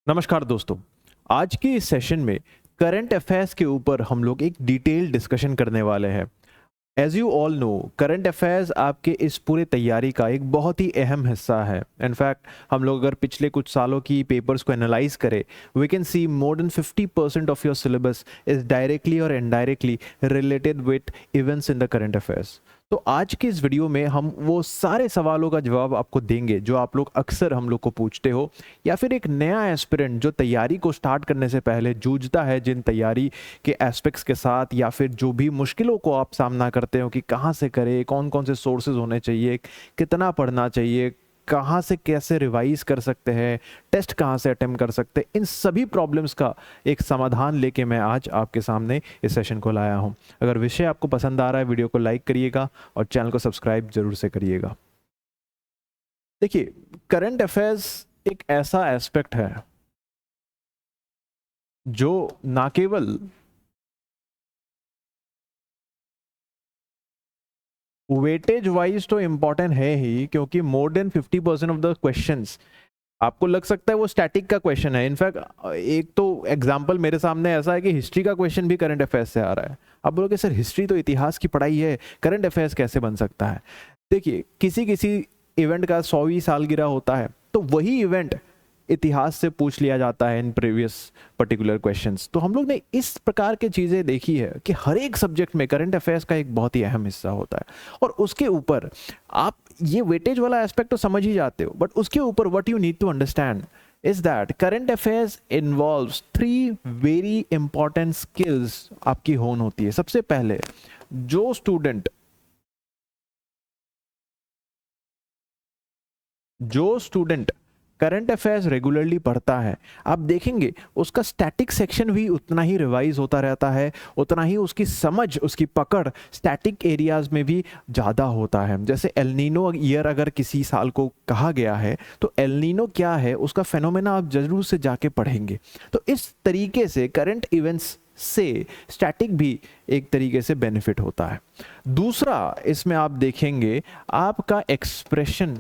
नमस्कार दोस्तों। आज के इस सेशन में करंट अफेयर्स के ऊपर हम लोग एक डिटेल डिस्कशन करने वाले हैं। As you all know, current affairs आपके इस पूरे तैयारी का एक बहुत ही अहम हिस्सा है। इनफैक्ट हम लोग अगर पिछले कुछ सालों की पेपर्स को एनालाइज करें, we can see more than 50% of your syllabus is directly और indirectly related with events in the current affairs. तो आज के इस वीडियो में हम वो सारे सवालों का जवाब आपको देंगे जो आप लोग अक्सर हम लोग को पूछते हो, या फिर एक नया एस्पिरेंट जो तैयारी को स्टार्ट करने से पहले जूझता है जिन तैयारी के एस्पेक्ट्स के साथ, या फिर जो भी मुश्किलों को आप सामना करते हो कि कहाँ से करें, कौन कौन से सोर्सेज होने चाहिए, कितना पढ़ना चाहिए, कहाँ से कैसे रिवाइज कर सकते हैं, टेस्ट कहाँ से अटेम्प्ट कर सकते हैं, इन सभी प्रॉब्लम्स का एक समाधान लेके मैं आज आपके सामने इस सेशन को लाया हूँ। अगर विषय आपको पसंद आ रहा है, वीडियो को लाइक करिएगा और चैनल को सब्सक्राइब जरूर से करिएगा। देखिए, करंट अफेयर्स एक ऐसा एस्पेक्ट है जो ना केवल वेटेज वाइज तो इम्पोर्टेंट है ही, क्योंकि मोर देन 50% ऑफ द क्वेश्चंस आपको लग सकता है वो स्टैटिक का क्वेश्चन है। इनफैक्ट एक तो एग्जांपल मेरे सामने ऐसा है कि हिस्ट्री का क्वेश्चन भी करंट अफेयर्स से आ रहा है। आप बोलोगे सर हिस्ट्री तो इतिहास की पढ़ाई है, करंट अफेयर्स कैसे बन सकता है? देखिए, किसी किसी इवेंट का 100वीं सालगिरह होता है तो वही इवेंट इतिहास से पूछ लिया जाता है इन प्रीवियस पर्टिकुलर क्वेश्चंस। तो हम लोग ने इस प्रकार की चीज़ें देखी है कि हर एक सब्जेक्ट में करंट अफेयर्स का एक बहुत ही अहम हिस्सा होता है। और उसके ऊपर आप ये वेटेज वाला एस्पेक्ट तो समझ ही जाते हो, बट उसके ऊपर what you need to understand is that current affairs involves 3 very important skills आपकी होन होती है। सबसे पहले जो स्टूडेंट करंट अफेयर्स रेगुलरली पढ़ता है, आप देखेंगे उसका स्टैटिक सेक्शन भी उतना ही रिवाइज होता रहता है, उतना ही उसकी समझ, उसकी पकड़ स्टैटिक एरियाज में भी ज़्यादा होता है। जैसे एलनीनो ईयर अगर किसी साल को कहा गया है तो एलनीनो क्या है उसका फेनोमेना आप जरूर से जाके पढ़ेंगे। तो इस तरीके से करंट इवेंट्स से स्टैटिक भी एक तरीके से बेनिफिट होता है। दूसरा, इसमें आप देखेंगे आपका एक्सप्रेशन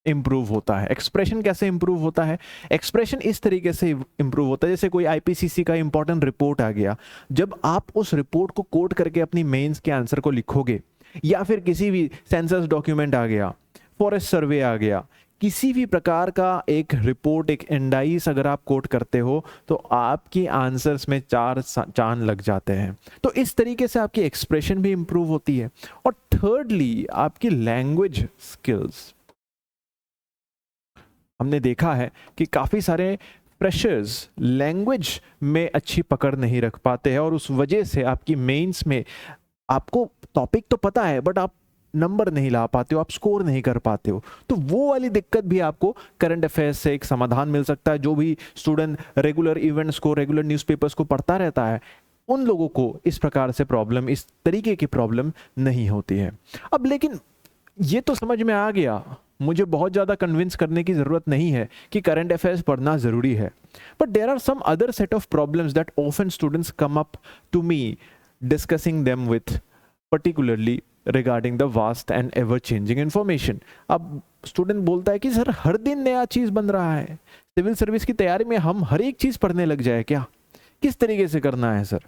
इंप्रूव होता है। एक्सप्रेशन कैसे इंप्रूव होता है? एक्सप्रेशन इस तरीके से इंप्रूव होता है, जैसे कोई आईपीसीसी का इंपॉर्टेंट रिपोर्ट आ गया, जब आप उस रिपोर्ट को कोट करके अपनी मेंस के आंसर को लिखोगे, या फिर किसी भी सेंसस डॉक्यूमेंट आ गया, फॉरेस्ट सर्वे आ गया, किसी भी प्रकार का एक रिपोर्ट, एक इंडाइस अगर आप कोट करते हो तो आपकी आंसर्स में 4 चांद लग जाते हैं। तो इस तरीके से आपकी एक्सप्रेशन भी इंप्रूव होती है। और थर्डली, आपकी लैंग्वेज स्किल्स। हमने देखा है कि काफ़ी सारे फ्रेशर्स लैंग्वेज में अच्छी पकड़ नहीं रख पाते हैं, और उस वजह से आपकी मेंस में आपको टॉपिक तो पता है बट आप नंबर नहीं ला पाते हो, आप स्कोर नहीं कर पाते हो। तो वो वाली दिक्कत भी आपको करंट अफेयर्स से एक समाधान मिल सकता है। जो भी स्टूडेंट रेगुलर इवेंट्स को, रेगुलर न्यूज़पेपर्स को पढ़ता रहता है, उन लोगों को इस प्रकार से प्रॉब्लम, इस तरीके की प्रॉब्लम नहीं होती है। अब लेकिन ये तो समझ में आ गया, मुझे बहुत ज़्यादा कन्विंस करने की ज़रूरत नहीं है कि करंट अफेयर्स पढ़ना ज़रूरी है। But there are some other set of problems that often students come up to me discussing them with, particularly regarding the vast and ever changing information। अब स्टूडेंट बोलता है कि सर हर दिन नया चीज़ बन रहा है, सिविल सर्विस की तैयारी में हम हर एक चीज़ पढ़ने लग जाए क्या? किस तरीके से करना है सर?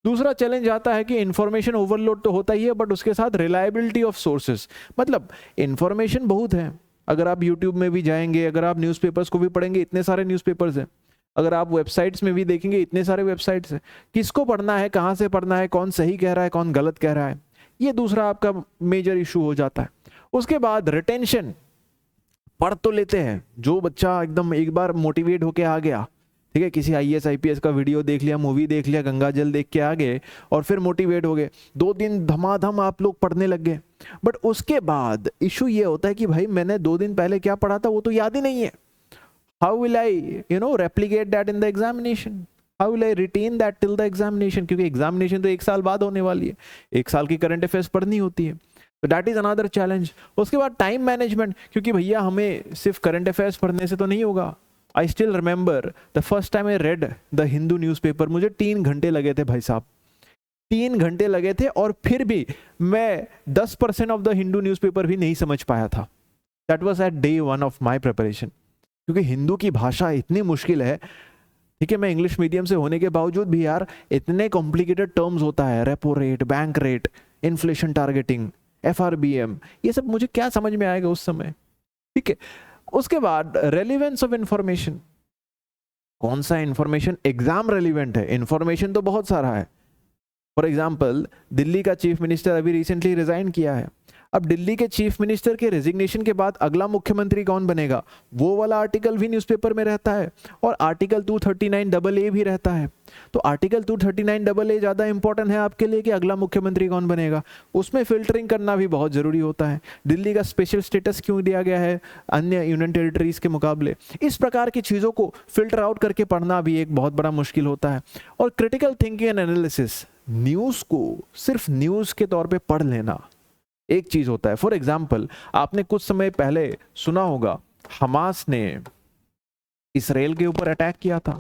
दूसरा चैलेंज आता है कि इंफॉर्मेशन ओवरलोड तो होता ही है, बट उसके साथ रिलायबिलिटी ऑफ सोर्सेस। मतलब इंफॉर्मेशन बहुत है, अगर आप यूट्यूब में भी जाएंगे, अगर आप न्यूज़पेपर्स को भी पढ़ेंगे, इतने सारे न्यूज़पेपर्स हैं, अगर आप वेबसाइट्स में भी देखेंगे, इतने सारे वेबसाइट्स हैं, किसको पढ़ना है, कहाँ से पढ़ना है, कौन सही कह रहा है, कौन गलत कह रहा है, ये दूसरा आपका मेजर इशू हो जाता है। उसके बाद रिटेंशन, पढ़ तो लेते हैं, जो बच्चा एकदम एक बार मोटिवेट होके आ गया, ठीक है, किसी आईएएस आईपीएस का वीडियो देख लिया, मूवी देख लिया, गंगा जल देख के आ गए और फिर मोटिवेट हो गए, 2 दिन धमाधम आप लोग पढ़ने लग गए। बट उसके बाद इशू ये होता है कि भाई मैंने 2 दिन पहले क्या पढ़ा था वो तो याद ही नहीं है। How will I replicate that in the examination? How will I retain that till the examination? क्योंकि एग्जामिनेशन तो 1 साल बाद होने वाली है, 1 साल की करंट अफेयर्स पढ़नी होती है। तो दैट इज अनदर चैलेंज। उसके बाद टाइम मैनेजमेंट, क्योंकि भैया हमें सिर्फ करंट अफेयर्स पढ़ने से तो नहीं होगा। I still remember the first time I read the Hindu newspaper, मुझे 3 घंटे लगे थे भाई साहब, 3 घंटे लगे थे, और फिर भी मैं 10% ऑफ द हिंदू न्यूज़पेपर भी नहीं समझ पाया था। That was at day 1 of my preparation, क्योंकि हिंदू की भाषा इतनी मुश्किल है। ठीक है, मैं इंग्लिश मीडियम से होने के बावजूद भी यार इतने कॉम्प्लिकेटेड टर्म्स होता है, repo rate, bank rate, inflation targeting, FRBM, ये सब मुझे क्या समझ में आएगा उस समय। ठीक है, उसके बाद रेलिवेंस ऑफ इंफॉर्मेशन, कौन सा इंफॉर्मेशन एग्जाम रेलिवेंट है। इंफॉर्मेशन तो बहुत सारा है। फॉर एग्जाम्पल, दिल्ली का चीफ मिनिस्टर अभी रिसेंटली रिजाइन किया है। अब दिल्ली के चीफ मिनिस्टर के रेजिग्नेशन के बाद अगला मुख्यमंत्री कौन बनेगा, वो वाला आर्टिकल भी न्यूज़पेपर में रहता है, और आर्टिकल 239AA भी रहता है। तो आर्टिकल 239AA ज़्यादा इंपॉर्टेंट है आपके लिए कि अगला मुख्यमंत्री कौन बनेगा, उसमें फिल्टरिंग करना भी बहुत ज़रूरी होता है। दिल्ली का स्पेशल स्टेटस क्यों दिया गया है अन्य यूनियन टेरिटरीज के मुकाबले, इस प्रकार की चीज़ों को फिल्टर आउट करके पढ़ना भी एक बहुत बड़ा मुश्किल होता है। और critical thinking and analysis, news को सिर्फ न्यूज़ के तौर पे पढ़ लेना एक चीज होता है। फॉर एग्जाम्पल, आपने कुछ समय पहले सुना होगा हमास ने इसराइल के ऊपर अटैक किया था,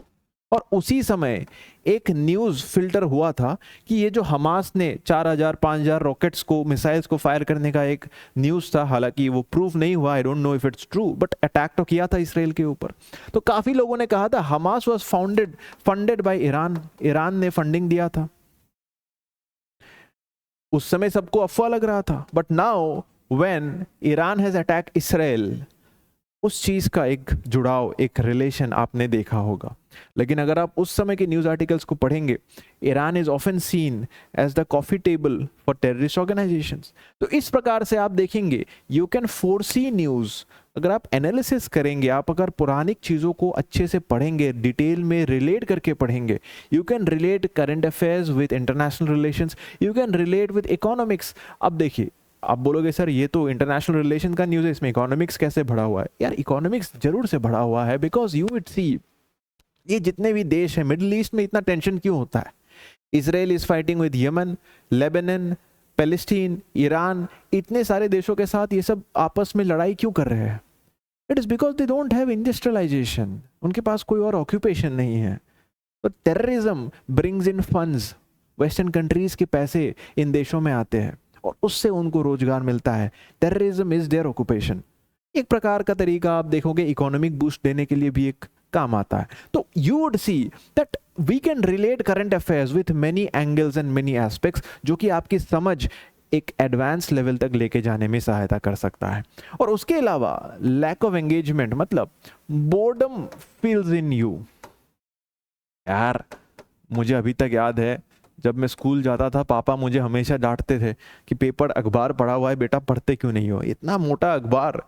और उसी समय एक न्यूज फिल्टर हुआ था कि ये जो हमास ने 4000 5000 रॉकेट्स को, मिसाइल्स को फायर करने का एक न्यूज था, हालांकि वो प्रूव नहीं हुआ, I don't know if it's true, but attack तो किया था इसराइल के ऊपर। तो काफी लोगों ने कहा था Hamas was funded by Iran, Iran ने फंडिंग दिया था। उस समय सबको अफवाह लग रहा था, but now when Iran has attack Israel, उस चीज का एक जुड़ाव, एक रिलेशन आपने देखा होगा। लेकिन अगर आप उस समय के न्यूज आर्टिकल्स को पढ़ेंगे, Iran is often seen as the coffee table for terrorist organisations. तो इस प्रकार से आप देखेंगे यू कैन फोरसी न्यूज। अगर आप एनालिसिस करेंगे, आप अगर पुरानी चीज़ों को अच्छे से पढ़ेंगे, डिटेल में रिलेट करके पढ़ेंगे, you can relate current affairs with international relations, you can relate with economics. अब देखिए, आप बोलोगे सर ये तो इंटरनेशनल रिलेशन का न्यूज़ है, इसमें इकोनॉमिक्स कैसे बढ़ा हुआ है? यार इकोनॉमिक्स जरूर से बढ़ा हुआ है, बिकॉज यू विल सी ये जितने भी देश हैं मिडिल ईस्ट में, इतना टेंशन क्यों होता है? Israel is fighting with Yemen, Lebanon, Palestine, Iran, इतने सारे देशों के साथ ये सब आपस में लड़ाई क्यों कर रहे हैं? It is because they don't have industrialisation, उनके पास कोई और ऑक्यूपेशन नहीं है। तो terrorism brings in funds, western countries के पैसे इन देशों में आते हैं और उससे उनको रोजगार मिलता है। Terrorism is their occupation. एक प्रकार का तरीका आप देखोगे इकोनॉमिक बूस्ट देने के लिए भी एक काम आता है। तो you would see that we can relate current affairs with many angles and many aspects, जो कि आपकी समझ एक एडवांस लेवल तक लेके जाने में सहायता कर सकता है। और उसके अलावा लैक ऑफ एंगेजमेंट, मतलब बोर्डम फील्स इन यू। यार मुझे अभी तक याद है जब मैं स्कूल जाता था, पापा मुझे हमेशा डांटते थे कि पेपर अखबार पढ़ा हुआ है बेटा, पढ़ते क्यों नहीं हो? इतना मोटा अखबार,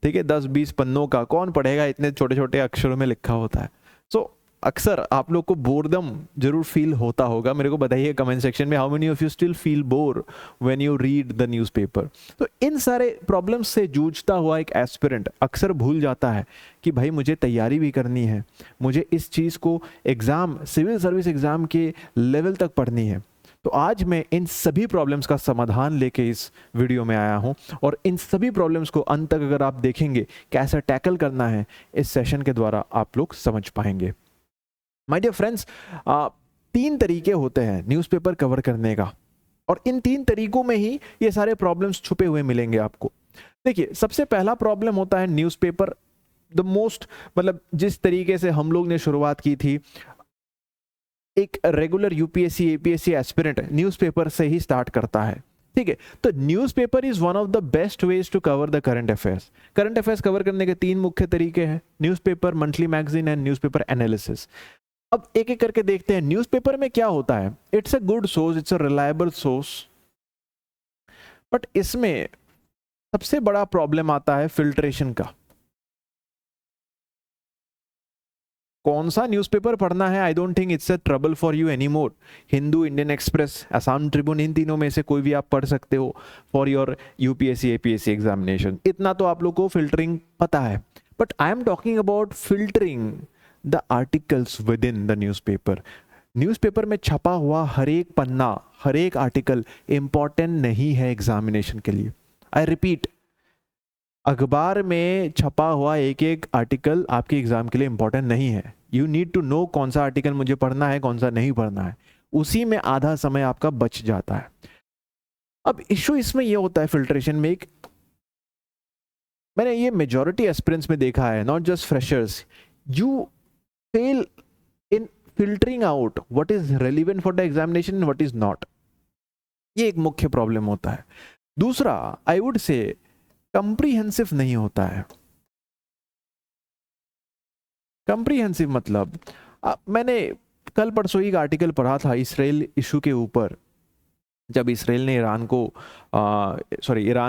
ठीक है, 10-20 पन्नों का, कौन पढ़ेगा? इतने छोटे छोटे अक्षरों में लिखा होता है। सो अक्सर आप लोग को बोरडम जरूर फील होता होगा। मेरे को बताइए कमेंट सेक्शन में, how many of you still feel bore when you read the newspaper. तो इन सारे प्रॉब्लम्स से जूझता हुआ एक एस्पिरेंट अक्सर भूल जाता है कि भाई मुझे तैयारी भी करनी है, मुझे इस चीज़ को एग्ज़ाम, सिविल सर्विस एग्ज़ाम के लेवल तक पढ़नी है। तो आज मैं इन सभी प्रॉब्लम्स का समाधान लेके इस वीडियो में आया हूं, और इन सभी प्रॉब्लम्स को अंत तक अगर आप देखेंगे कैसे टैकल करना है, इस सेशन के द्वारा आप लोग समझ पाएंगे। माय डियर फ्रेंड्स, 3 तरीके होते हैं न्यूज़पेपर कवर करने का, और इन 3 तरीकों में ही ये सारे प्रॉब्लम्स छुपे हुए मिलेंगे आपको। देखिए, सबसे पहला प्रॉब्लम होता है न्यूज़पेपर द मोस्ट, मतलब जिस तरीके से हम लोग ने शुरुआत की थी, एक regular UPSC APSC aspirant newspaper से ही स्टार्ट करता है। ठीक है, तो newspaper is one of the best ways to cover the current affairs. Current affairs cover करने के 3 मुख्य तरीके हैं, newspaper, monthly magazine and newspaper analysis. अब एक एक करके देखते हैं न्यूज़पेपर में क्या होता है। It's a good source, it's a reliable source, but इसमें सबसे बड़ा प्रॉब्लम आता है फिल्ट्रेशन का। कौन सा न्यूज़पेपर पढ़ना है, I don't think it's a trouble for you any more. Hindu, Indian Express, Assam Tribune, इन तीनों में से कोई भी आप पढ़ सकते हो for your UPSC APSC examination. इतना तो आप लोग को फिल्टरिंग पता है, but I am talking about filtering the articles within the newspaper. Newspaper में छपा हुआ हर एक पन्ना, हर एक आर्टिकल इंपॉर्टेंट नहीं है एग्जामिनेशन के लिए। आई रिपीट, अखबार में छपा हुआ एक एक आर्टिकल आपके एग्जाम के लिए इंपॉर्टेंट नहीं है। यू नीड टू नो कौन सा आर्टिकल मुझे पढ़ना है, कौन सा नहीं पढ़ना है, उसी में आधा समय आपका बच जाता है। अब इशू इसमें यह होता है फिल्ट्रेशन में, एक मैंने ये मेजॉरिटी एस्पिरेंट्स में देखा है, not just freshers, you fail in filtering out what is relevant for the examination and what is not. ये एक मुख्य प्रॉब्लम होता है। दूसरा, आई वुड से कंप्रीहेंसिव नहीं होता है। कंप्रीहेंसिव मतलब मैंने कल परसों ही आर्टिकल पढ़ा था इसराइल इशू के ऊपर, जब इसराइल ने ईरान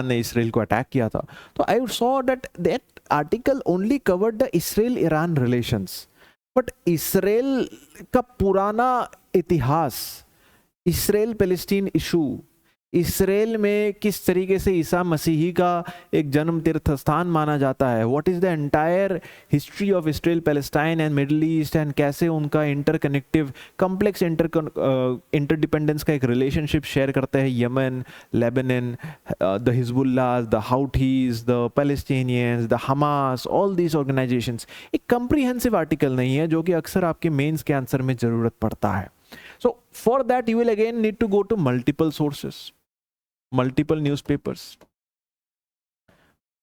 ने इसराइल को अटैक किया था, तो I saw that article only covered the Israel Iran relations, but Israel का पुराना इतिहास, इसराइल पैलेस्टीन इशू, इसराइल में किस तरीके से ईसा मसीही का एक जन्म तीर्थ स्थान माना जाता है, what is the entire history of Israel Palestine and middle east, and कैसे उनका इंटरकनेक्टिव कॉम्प्लेक्स इंटरडिपेंडेंस का एक रिलेशनशिप शेयर करते हैं Yemen, Lebanon, the Hezbollah, the Houthis, the Palestinians, the Hamas, all these organisations. एक कंप्रीहेंसिव आर्टिकल नहीं है जो कि अक्सर आपके मेंस के आंसर में जरूरत पड़ता है। So for that you will again need to go to multiple sources, multiple newspapers.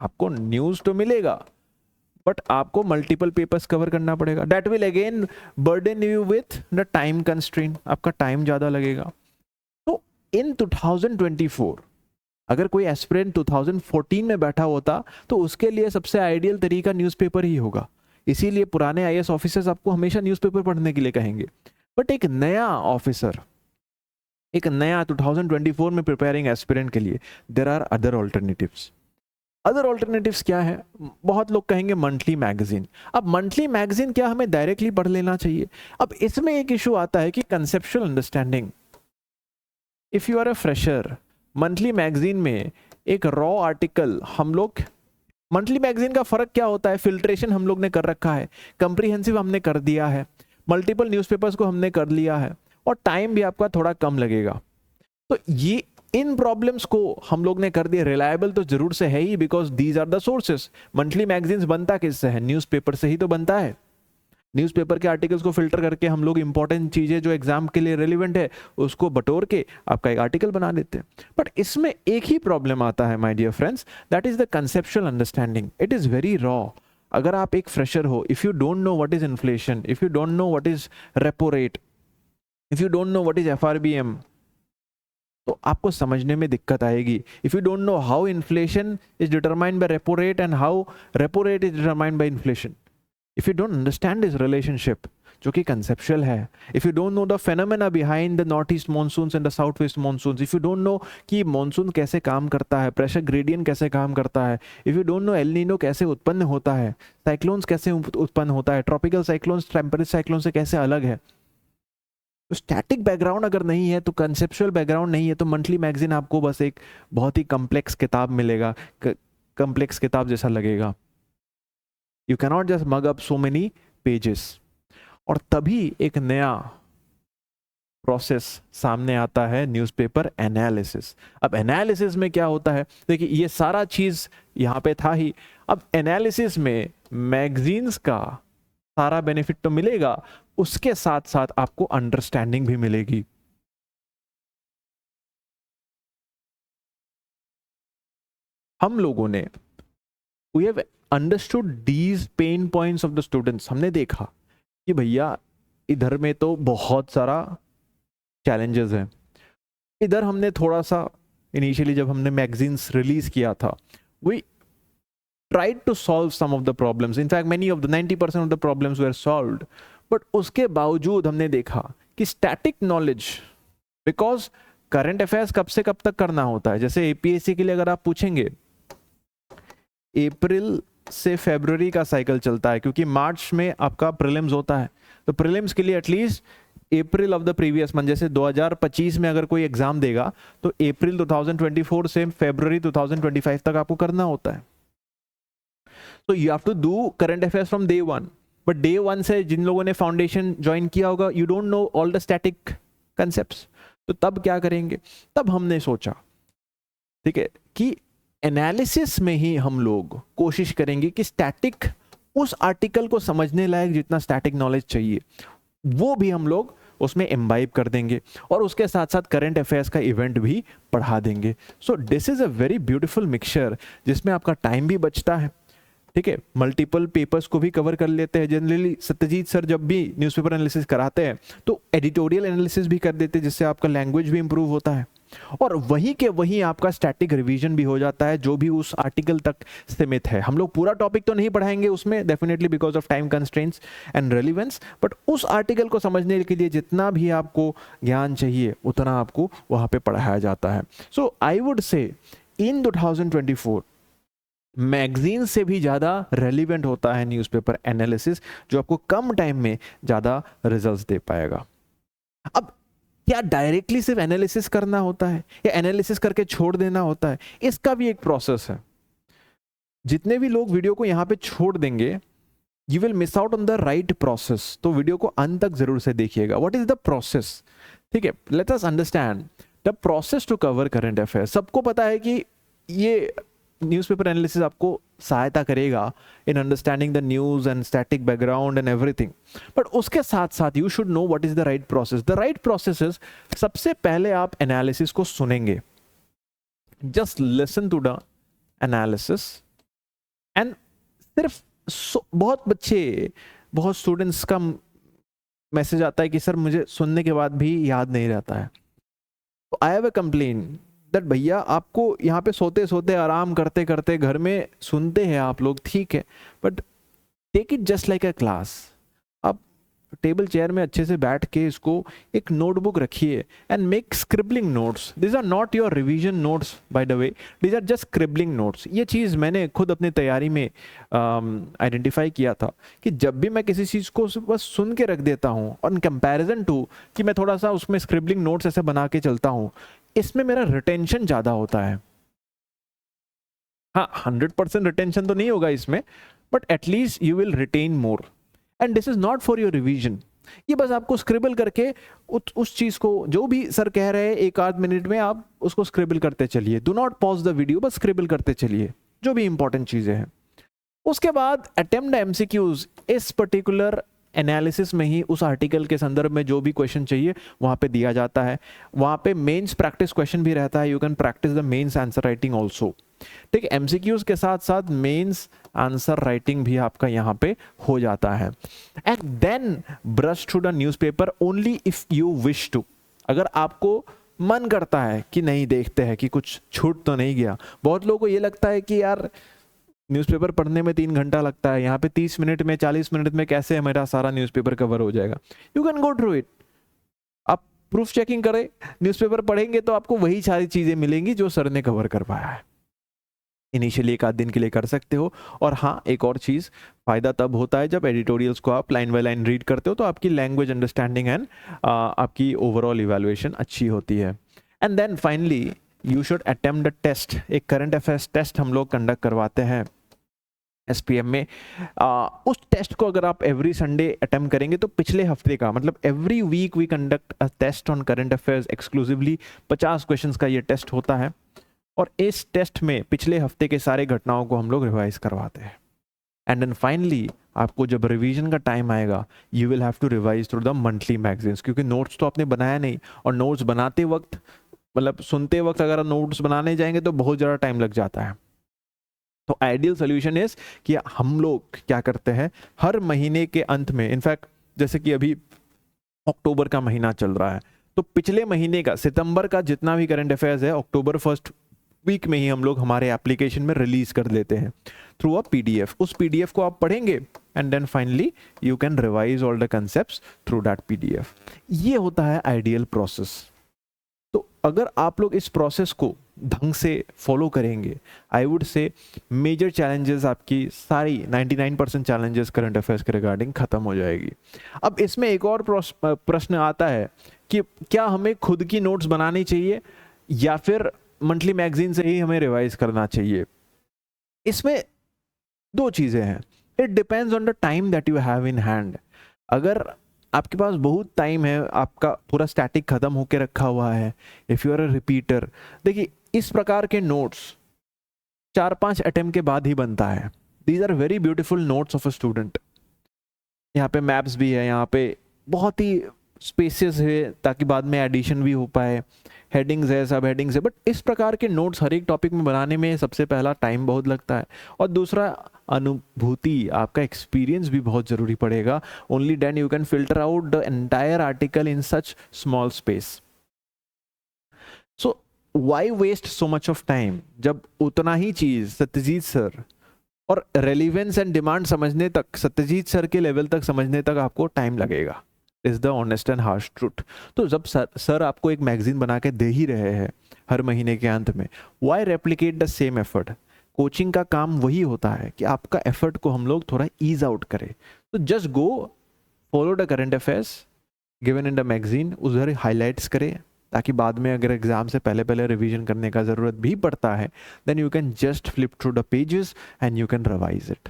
आपको न्यूज तो मिलेगा बट आपको मल्टीपल पेपर्स कवर करना पड़ेगा। That will again burden you with the time constraint, आपका टाइम ज्यादा लगेगा। तो in 2024 अगर कोई एस्पिरेंट 2014 में बैठा होता तो उसके लिए सबसे आइडियल तरीका न्यूज़पेपर ही होगा। इसीलिए पुराने आईएएस ऑफिसर्स आपको हमेशा न्यूज़पेपर पढ़ने के लिए कहेंगे। बट एक नया ऑफिसर, एक नया 2024 में प्रिपेयरिंग एस्पिरेंट के लिए there are other alternatives. Other alternatives क्या है? बहुत लोग कहेंगे मंथली मैगजीन। अब मंथली मैगजीन क्या हमें डायरेक्टली पढ़ लेना चाहिए? अब इसमें एक इशू आता है कि conceptual understanding. If you are a fresher, monthly magazine में एक रॉ आर्टिकल, हम लोग मंथली मैगजीन का फर्क क्या होता है? फिल्ट्रेशन हम लोग ने कर रखा है, कंप्रीहेंसिव हमने कर दिया है, मल्टीपल न्यूज़पेपर्स को हमने कर लिया है, और टाइम भी आपका थोड़ा कम लगेगा। तो ये इन प्रॉब्लम्स को हम लोग ने कर दिया। रिलायबल तो जरूर से है ही, because these are the sources. Monthly magazines बनता किससे है? न्यूज़पेपर से ही तो बनता है। न्यूज़पेपर के आर्टिकल्स को फिल्टर करके हम लोग इंपॉर्टेंट चीजें जो एग्जाम के लिए रेलिवेंट है उसको बटोर के आपका एक आर्टिकल बना देते हैं। बट इसमें एक ही प्रॉब्लम आता है my dear friends, that is the conceptual understanding. It is very raw. अगर आप एक फ्रेशर हो, if you don't know what is inflation, if you don't know what is repo rate, if you don't know what is FRBM, तो आपको समझने में दिक्कत आएगी। If you don't know how inflation is determined by repo rate and how repo rate is determined by inflation, if you don't understand this relationship जो कि conceptual है, if you don't know the phenomena behind the north east monsoons and the south west monsoons, if you don't no कि monsoon कैसे काम करता है, pressure gradient कैसे काम करता है, if you don't no El Nino कैसे उत्पन्न होता है, साइक्लोन्स कैसे उत्पन्न होता है, ट्रॉपिकल साइक्लोन्स टेम्परेट साइक्लोन से कैसे अलग है, तो स्टैटिक बैकग्राउंड अगर नहीं है, तो कंसेप्चुअल बैकग्राउंड नहीं है, तो मंथली मैगजीन आपको बस एक बहुत ही कम्प्लेक्स किताब मिलेगा, कम्प्लेक्स किताब जैसा लगेगा। You cannot just mug up so many pages. और तभी एक नया प्रोसेस सामने आता है, न्यूज़पेपर एनालिसिस। अब एनालिसिस में क्या होता है? देखिए, ये सारा चीज यहाँ पे था ही। अब एनालिसिस में मैगजीन्स का सारा बेनिफिट तो मिलेगा, उसके साथ साथ आपको अंडरस्टैंडिंग भी मिलेगी। हम लोगों ने we have understood these pain points of the students। हमने देखा कि भैया इधर में तो बहुत सारा चैलेंजेस हैं। इधर हमने थोड़ा सा इनिशियली जब हमने मैगजीन्स रिलीज किया था, we tried to solve some of the problems, in fact many of the 90% of the problems were solved, but उसके बावजूद हमने देखा कि static knowledge, because current affairs कब से कब तक करना होता है। जैसे एपीएससी के लिए अगर आप पूछेंगे, अप्रैल से फरवरी का साइकिल चलता है, क्योंकि मार्च में आपका प्रीलिम्स होता है, तो प्रीलिम्स के लिए at least April of the previous month, जैसे 2025 में अगर कोई एग्जाम देगा तो अप्रैल 2024 से फरवरी 2025 तक आपको करना होता है। तो you have to do current affairs from day one. But day one से जिन लोगों ने फाउंडेशन ज्वाइन किया होगा, you don't know all the static concepts. तो तब क्या करेंगे? तब हमने सोचा, ठीक है, कि एनालिसिस में ही हम लोग कोशिश करेंगे कि स्टैटिक, उस आर्टिकल को समझने लायक जितना स्टैटिक नॉलेज चाहिए वो भी हम लोग उसमें इम्बाइब कर देंगे और उसके साथ साथ करंट अफेयर्स का इवेंट भी पढ़ा देंगे। So this is a very beautiful mixture जिसमें आपका टाइम भी बचता है, ठीक है, मल्टीपल पेपर्स को भी कवर कर लेते हैं। जनरली सत्यजीत सर जब भी न्यूज़पेपर एनालिसिस कराते हैं तो एडिटोरियल एनालिसिस भी कर देते हैं, जिससे आपका लैंग्वेज भी इंप्रूव होता है और वहीं के वहीं आपका स्टैटिक रिवीजन भी हो जाता है जो भी उस आर्टिकल तक सीमित है। हम लोग पूरा टॉपिक तो नहीं पढ़ाएंगे उसमें definitely because of time constraints and relevance, but उस आर्टिकल को समझने के लिए जितना भी आपको ज्ञान चाहिए उतना आपको वहाँ पे पढ़ाया जाता है। सो आई वुड से इन 2024 मैगजीन से भी ज़्यादा रेलिवेंट होता है न्यूज़पेपर एनालिसिस, जो आपको कम टाइम में ज़्यादा रिजल्ट्स दे पाएगा। अब क्या डायरेक्टली सिर्फ एनालिसिस करना होता है या एनालिसिस करके छोड़ देना होता है? इसका भी एक प्रोसेस है। जितने भी लोग वीडियो को यहाँ पे छोड़ देंगे, you will miss out on the right process. तो वीडियो को अंत तक जरूर से देखिएगा। What is the process? ठीक है, let us understand the process to cover current affair. सबको पता है कि ये न्यूज़पेपर एनालिसिस आपको सहायता करेगा in understanding the news and static background and everything, but उसके साथ साथ you should know what is the right process. The right process is, सबसे पहले आप एनालिसिस को सुनेंगे, just listen to the analysis and सिर्फ बहुत स्टूडेंट्स का मैसेज आता है कि सर मुझे सुनने के बाद भी याद नहीं रहता है। तो I have a complain that भैया आपको यहाँ पे सोते सोते आराम करते करते घर में सुनते हैं आप लोग, ठीक है, but take it just like a class. आप टेबल चेयर में अच्छे से बैठ के इसको एक नोटबुक रखिए and make scribbling notes. This are not your revision notes by the way, this are just scribbling notes. ये चीज़ मैंने खुद अपनी तैयारी में आइडेंटिफाई किया था कि जब भी मैं किसी चीज़ को बस सुन के रख देता हूँ ऑन कंपैरिजन टू कि मैं थोड़ा सा उसमें स्क्रिबलिंग नोट्स ऐसे बना के चलता हूँ, इसमें मेरा रिटेंशन ज़्यादा होता है। हाँ, 100% रिटेंशन तो नहीं होगा इसमें, but at least you will retain more and this is not for your revision. ये बस आपको स्क्रिबल करके उस चीज़ को जो भी सर कह रहे हैं एक आध मिनट में आप उसको स्क्रिबल करते चलिए। Do not pause the video, बस स्क्रिबल करते चलिए जो भी इंपॉर्टेंट चीज़ें हैं। उसके बाद अटेम्प्ट द एमसीक्यूज। इस पर्टिकुलर एनालिसिस में ही उस आर्टिकल के संदर्भ में जो भी क्वेश्चन चाहिए वहाँ पे दिया जाता है। वहाँ पे मेंस प्रैक्टिस क्वेश्चन भी रहता है, you can practise the mains answer writing also. ठीक है, एमसीक्यूज के साथ साथ मेंस आंसर राइटिंग भी आपका यहाँ पे हो जाता है। And then brush through the newspaper only if you wish to. अगर आपको मन करता है कि नहीं देखते हैं कि कुछ छूट तो नहीं गया। बहुत लोगों को ये लगता है कि यार न्यूज़पेपर पढ़ने में 3 घंटा लगता है, यहाँ पे 30 मिनट में 40 मिनट में कैसे मेरा सारा न्यूज़पेपर कवर हो जाएगा। You can go through it. आप प्रूफ चेकिंग करें, न्यूज़पेपर पढ़ेंगे तो आपको वही सारी चीज़ें मिलेंगी जो सर ने कवर करवाया है। इनिशियली एक आध दिन के लिए कर सकते हो। और हाँ, एक और चीज़, फ़ायदा तब होता है जब एडिटोरियल्स को आप लाइन बाय लाइन रीड करते हो, तो आपकी लैंग्वेज अंडरस्टैंडिंग एंड आपकी ओवरऑल इवैल्यूएशन अच्छी होती है। And then finally you should attempt the test. एक करंट अफेयर्स टेस्ट हम लोग कंडक्ट करवाते हैं SPM में। उस टेस्ट को अगर आप एवरी संडे अटेम्प्ट करेंगे तो पिछले हफ्ते का, मतलब every week we conduct a test on current affairs exclusively. 50 questions का ये टेस्ट होता है और इस टेस्ट में पिछले हफ्ते के सारे घटनाओं को हम लोग रिवाइज करवाते हैं। एंड देन फाइनली आपको जब रिवीजन का टाइम आएगा, you will have to revise through the monthly magazines, क्योंकि नोट्स तो आपने बनाया नहीं, और नोट्स बनाते वक्त मतलब सुनते वक्त अगर नोट्स बनाने जाएंगे तो बहुत ज़्यादा टाइम लग जाता है। तो आइडियल सोल्यूशन इज कि हम लोग क्या करते हैं, हर महीने के अंत में, इनफैक्ट जैसे कि अभी अक्टूबर का महीना चल रहा है, तो पिछले महीने का सितंबर का जितना भी करंट अफेयर्स है अक्टूबर फर्स्ट वीक में ही हम लोग हमारे एप्लीकेशन में रिलीज कर देते हैं थ्रू अ PDF। उस PDF को आप पढ़ेंगे and then finally you can revise all the concepts through that PDF। ये होता है आइडियल प्रोसेस। तो अगर आप लोग इस प्रोसेस को ढंग से फॉलो करेंगे, I would say major challenges आपकी सारी 99% चैलेंजेस करंट अफेयर्स के रिगार्डिंग खत्म हो जाएगी। अब इसमें एक और प्रश्न आता है कि क्या हमें खुद की नोट्स बनानी चाहिए या फिर मंथली मैगजीन से ही हमें रिवाइज करना चाहिए। इसमें दो चीज़ें हैं, it depends on the time that you have in hand. अगर आपके पास बहुत टाइम है, आपका पूरा स्टैटिक खत्म होके रखा हुआ है, if you are a repeater, देखिए इस प्रकार के नोट्स 4-5 अटेम्प्ट के बाद ही बनता है। These are very beautiful notes of a student. यहाँ पे मैप्स भी है, यहाँ पे बहुत ही स्पेसेस है ताकि बाद में एडिशन भी हो पाए, हेडिंग्स है, सब हेडिंग्स है, बट इस प्रकार के नोट्स हर एक टॉपिक में बनाने में सबसे पहला टाइम बहुत लगता है, और दूसरा अनुभूति, आपका एक्सपीरियंस भी बहुत ज़रूरी पड़ेगा. Only then you can filter out the entire article in such small space. So why waste so much of time, जब उतना ही चीज़ सत्यजीत सर और रेलिवेंस एंड डिमांड समझने तक, सत्यजीत सर के लेवल तक समझने तक आपको टाइम लगेगा. Is the honest and harsh truth. तो जब सर आपको एक मैगजीन बना के दे ही रहे हैं हर महीने के अंत में, why replicate the same effort. Coaching का काम वही होता है कि आपका एफर्ट को हम लोग थोड़ा ईज आउट करें. तो just go follow the current affairs given in the magazine, उधर हाईलाइट्स करें, ताकि बाद में अगर एग्जाम से पहले पहले रिवीजन करने का ज़रूरत भी पड़ता है, then you can just flip through the pages and you can revise it.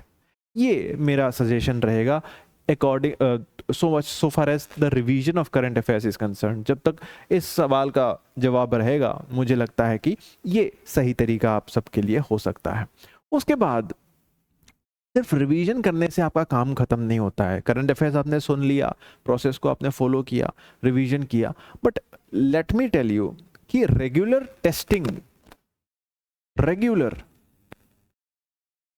ये मेरा सजेशन रहेगा according so far as the revision of current affairs is concerned. जब तक इस सवाल का जवाब रहेगा, मुझे लगता है कि ये सही तरीका आप सबके लिए हो सकता है. उसके बाद सिर्फ रिवीजन करने से आपका काम खत्म नहीं होता है. करंट अफेयर्स आपने सुन लिया, प्रोसेस को आपने फॉलो किया, रिवीजन किया, but let me tell you कि रेगुलर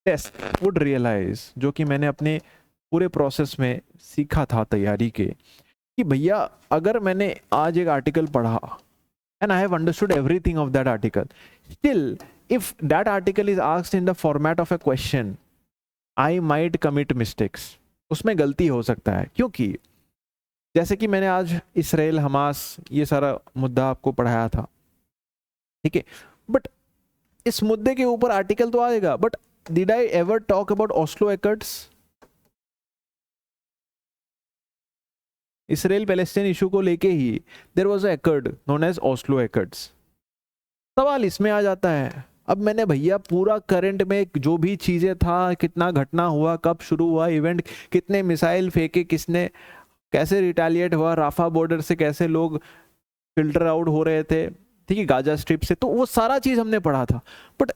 टेस्ट वुड रियलाइज, जो कि मैंने अपने पूरे प्रोसेस में सीखा था तैयारी के, कि भैया अगर मैंने आज एक आर्टिकल पढ़ा and I have understood everything of that article, still if that article is asked in the format of A question, I might commit mistakes. उसमें गलती हो सकता है, क्योंकि जैसे कि मैंने आज इसराइल हमास ये सारा मुद्दा आपको पढ़ाया था, ठीक है, बट इस मुद्दे के ऊपर आर्टिकल तो आएगा, but did I ever talk about Oslo Accords? Israel Palestine issue को लेके ही there was a accord known as Oslo Accords. सवाल इसमें आ जाता है, अब मैंने भैया पूरा करंट में जो भी चीजें था, कितना घटना हुआ, कब शुरू हुआ इवेंट, कितने मिसाइल फेंके किसने, कैसे रिटेलिएट हुआ, राफा बॉर्डर से कैसे लोग फिल्टर आउट हो रहे थे, ठीक है, गाजा स्ट्रिप से, तो वो सारा चीज हमने पढ़ा था. बट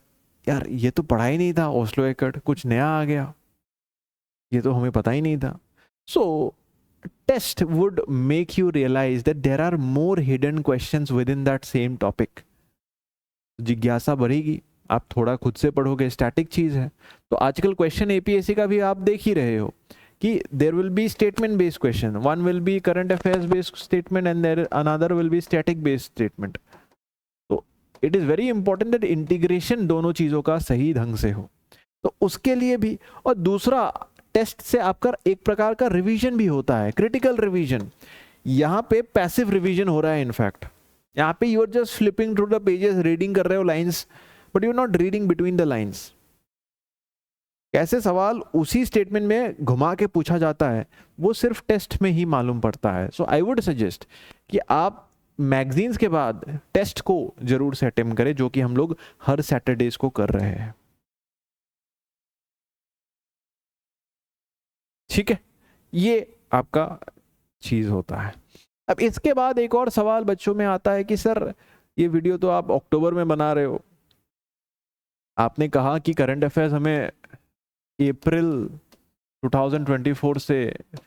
यार ये तो पढ़ा ही नहीं था, ओस्लो एकर्ड कुछ नया आ गया, ये तो हमें पता ही नहीं था. सो test would make you realize that there are more hidden questions within that same topic. जिज्ञासा बढ़ेगी, आप थोड़ा खुद से पढ़ोगे, स्टैटिक चीज है. तो आजकल क्वेश्चन एपीएससी का भी आप देख ही रहे हो कि there will be statement based question, one will be current affairs based statement and there another will be static based statement. तो it is very important that integration दोनों चीजों का सही ढंग से हो. तो उसके लिए भी, और दूसरा टेस्ट से आपका एक प्रकार का रिवीजन भी होता है, क्रिटिकल रिवीजन. यहाँ पे पैसिव रिवीजन हो रहा है, इनफैक्ट यहाँ पे you are just flipping through the pages, reading कर रहे हो lines, but you are not reading between the lines. कैसे सवाल उसी स्टेटमेंट में घुमा के पूछा जाता है, वो सिर्फ टेस्ट में ही मालूम पड़ता है. सो आई वुड सजेस्ट कि आप मैगजीन्स के बाद टेस्ट को जरूर से अटेम्प्ट करें, जो कि हम लोग हर सैटरडेज को कर रहे हैं. ठीक है, ये आपका चीज होता है. अब इसके बाद एक और सवाल बच्चों में आता है कि सर ये वीडियो तो आप अक्टूबर में बना रहे हो, आपने कहा कि करंट अफेयर्स हमें अप्रैल 2024 से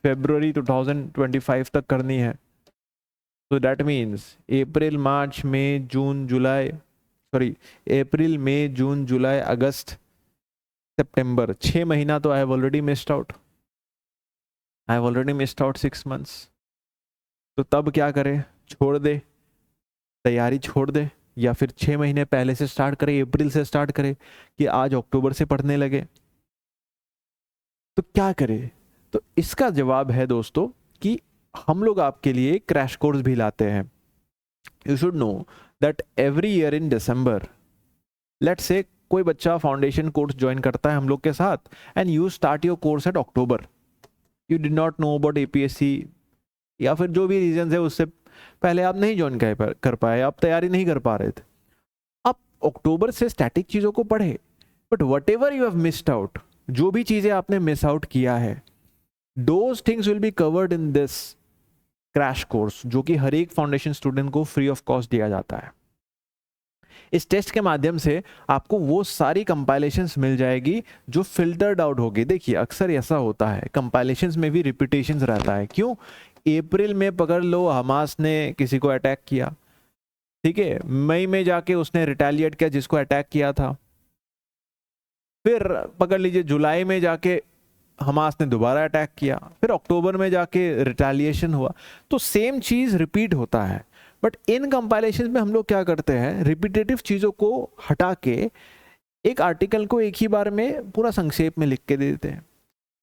फरवरी 2025 तक करनी है. तो that means April March May June July, sorry April May June July August September, 6 महीना तो I have already missed out. I have already missed out 6 months. तो तब क्या करें, छोड़ दे, तैयारी छोड़ दे, या फिर 6 महीने पहले से स्टार्ट करें, अप्रैल से स्टार्ट करें कि आज अक्टूबर से पढ़ने लगे. तो क्या करें? तो इसका जवाब है दोस्तों कि हम लोग आपके लिए क्रैश कोर्स भी लाते हैं. You should know that every year in December, let's say कोई बच्चा फाउंडेशन कोर्स ज्वाइन करता है हम लोग के साथ, and you start your course at October. You did not know about APSC, या फिर जो भी रीजन है उससे पहले आप नहीं ज्वाइन कर पाए, आप तैयारी नहीं कर पा रहे थे. आप अक्टूबर से स्टैटिक चीज़ों को पढ़े, but what ever you have missed out, जो भी चीज़ें आपने मिस आउट किया है, those things will be covered in this crash course, जो कि हर एक फाउंडेशन स्टूडेंट को फ्री ऑफ कॉस्ट दिया जाता है. इस टेस्ट के माध्यम से आपको वो सारी कंपाइलेशंस मिल जाएगी जो फिल्टर्ड आउट होगी. देखिए अक्सर ऐसा होता है, कंपाइलेशंस में भी रिपीटेशंस रहता है. क्यों? अप्रैल में पकड़ लो हमास ने किसी को अटैक किया, ठीक है, मई में जाके उसने रिटेलिएट किया जिसको अटैक किया था, फिर पकड़ लीजिए जुलाई में जाके हमास ने दोबारा अटैक किया, फिर अक्टूबर में जाके रिटेलिएशन हुआ। तो सेम चीज रिपीट होता है। बट इन कंपाइलेशन में हम लोग क्या करते हैं, रिपीटेटिव चीजों को हटा के एक आर्टिकल को एक ही बार में पूरा संक्षेप में लिख के दे देते हैं।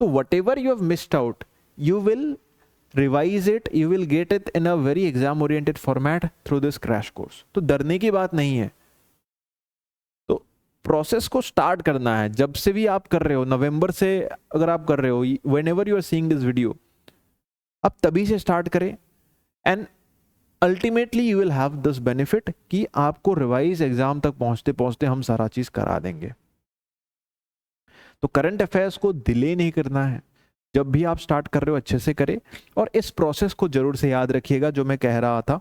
तो what ever you have missed out you will revise it, you will get it in a very exam oriented format through this crash course. तो डरने की बात नहीं है। तो प्रोसेस को स्टार्ट करना है, जब से भी आप कर रहे हो, नवंबर से अगर आप कर रहे हो, whenever you are seeing this video, आप तभी से स्टार्ट करें। And ultimately you will have this benefit कि आपको रिवाइज एग्जाम तक पहुंचते पहुंचते हम सारा चीज करा देंगे। तो करंट अफेयर्स को डिले नहीं करना है, जब भी आप स्टार्ट कर रहे हो अच्छे से करें। और इस प्रोसेस को जरूर से याद रखिएगा जो मैं कह रहा था।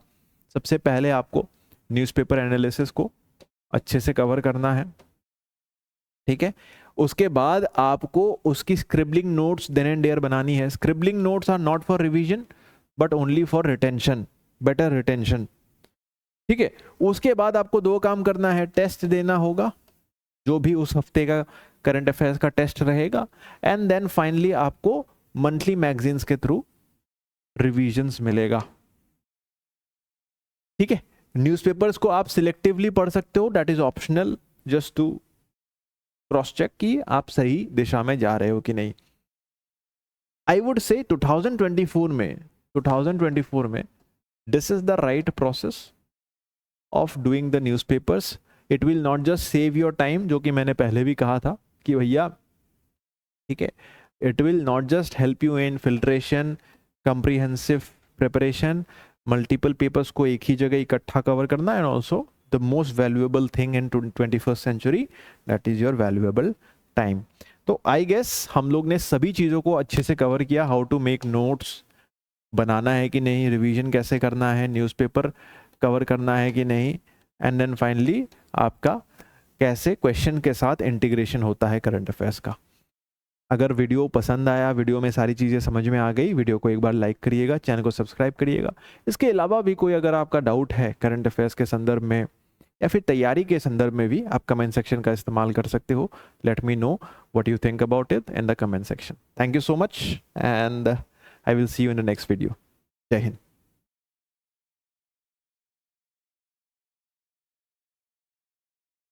सबसे पहले आपको न्यूज़पेपर एनालिसिस को अच्छे से कवर करना है, ठीक है। उसके बाद आपको उसकी scribbling notes then and there बनानी है। Scribbling notes are not for revision but only for retention, better retention, ठीक है। उसके बाद आपको दो काम करना है, टेस्ट देना होगा जो भी उस हफ्ते का करंट अफेयर्स का टेस्ट रहेगा, एंड देन फाइनली आपको मंथली मैगजीन्स के थ्रू रिवीजन्स मिलेगा, ठीक है। न्यूज़पेपर्स को आप सिलेक्टिवली पढ़ सकते हो, that is optional, just to cross check कि आप सही दिशा में जा रहे हो कि नहीं। आई वुड से 2024 में this is the right process of doing the newspapers. It will not just save your time, जो कि मैंने पहले भी कहा था कि भैया, ठीक है, it will not just help you in filtration, comprehensive preparation, multiple papers को एक ही जगह इकट्ठा कवर करना, and also the most valuable thing in 21st century, that is your valuable time. तो आई गेस हम लोग ने सभी चीज़ों को अच्छे से कवर किया। हाउ टू मेक नोट्स, बनाना है कि नहीं, रिवीजन कैसे करना है, न्यूज़पेपर कवर करना है कि नहीं, एंड देन फाइनली आपका कैसे क्वेश्चन के साथ इंटीग्रेशन होता है करंट अफेयर्स का। अगर वीडियो पसंद आया, वीडियो में सारी चीज़ें समझ में आ गई, वीडियो को एक बार लाइक करिएगा, चैनल को सब्सक्राइब करिएगा। इसके अलावा भी कोई अगर आपका डाउट है करंट अफेयर्स के संदर्भ में या फिर तैयारी के संदर्भ में भी, आप कमेंट सेक्शन का इस्तेमाल कर सकते हो। Let me know what you think about it in the comment section. Thank you so much and I will see you in the next video. Jai Hind.